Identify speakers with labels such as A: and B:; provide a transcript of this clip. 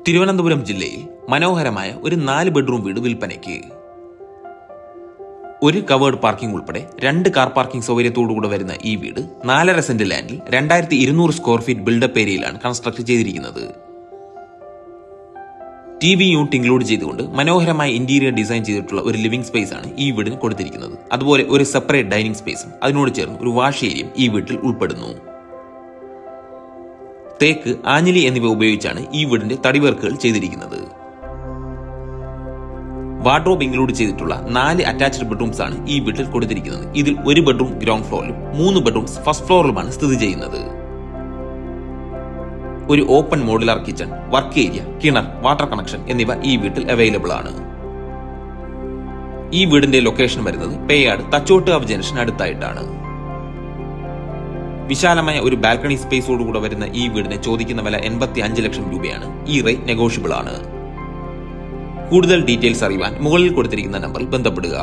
A: തിരുവനന്തപുരം ജില്ലയിൽ മനോഹരമായ ഒരു 4 ബെഡ്റൂം വീട് വിൽപ്പനയ്ക്ക്. ഒരു കവേർഡ് പാർക്കിംഗ് ഉൾപ്പെടെ 2 കാർ പാർക്കിംഗ് സൗകര്യത്തോടുകൂടെ വരുന്ന ഈ വീട് 4.5 സെന്റ് ലാൻഡിൽ 2200 സ്ക്വയർ ഫീറ്റ് ബിൽഡപ്പ് ഏരിയയിലാണ് കൺസ്ട്രക്ട് ചെയ്തിരിക്കുന്നത്. TV യൂണിറ്റ് ഇൻക്ലൂഡ് ചെയ്തുകൊണ്ട് മനോഹരമായ ഇന്റീരിയർ ഡിസൈൻ ചെയ്തിട്ടുള്ള ഒരു ലിവിംഗ് സ്പേസ് ആണ് ഈ വീടിന് കൊടുത്തിരിക്കുന്നത്. അതുപോലെ ഒരു സെപ്പറേറ്റ് ഡൈനിങ് സ്പേസും അതിനോട് ചേർന്ന് ഒരു വാഷ് ഏരിയയും ഈ വീട്ടിൽ ഉൾപ്പെടുന്നു. തേക്ക്, ആഞ്ഞിലി എന്നിവ ഉപയോഗിച്ചാണ് ഈ വീടിന്റെ തടിവർക്കുകൾ ചെയ്തിരിക്കുന്നത്. വാർഡ്രോബ് ഇൻക്ലൂഡ് ചെയ്തിട്ടുള്ള 4 അറ്റാച്ച്ഡ് ബെഡ്റൂംസ് ആണ് ഈ വീട്ടിൽ കൊടുത്തിരിക്കുന്നത്. ഇതിൽ ഒരു ബെഡ്റൂം ഗ്രൗണ്ട് ഫ്ലോറിലും 3 ബെഡ്റൂംസ് ഫസ്റ്റ് ഫ്ലോറിലുമാണ് സ്ഥിതി ചെയ്യുന്നത്. ഒരു open modular kitchen, work area, കിണർ, വാട്ടർ കണക്ഷൻ എന്നിവ ഈ വീട്ടിൽ അവൈലബിൾ ആണ്. ഈ വീടിന്റെ ലൊക്കേഷൻ വരുന്നത് പേയാട് തച്ചോട്ടുകാവ് ജംഗ്ഷൻ അടുത്തായിട്ടാണ്. വിശാലമായ ഒരു ബാൽക്കണി സ്പേസോടുകൂടെ വരുന്ന ഈ വീടിന് ചോദിക്കുന്ന വില 85 ലക്ഷം രൂപയാണ്. ഈ റേറ്റ് നെഗോഷ്യബിൾ ആണ്. കൂടുതൽ ഡീറ്റെയിൽസ് അറിയുവാൻ മുകളിൽ കൊടുത്തിരിക്കുന്ന നമ്പറിൽ ബന്ധപ്പെടുക.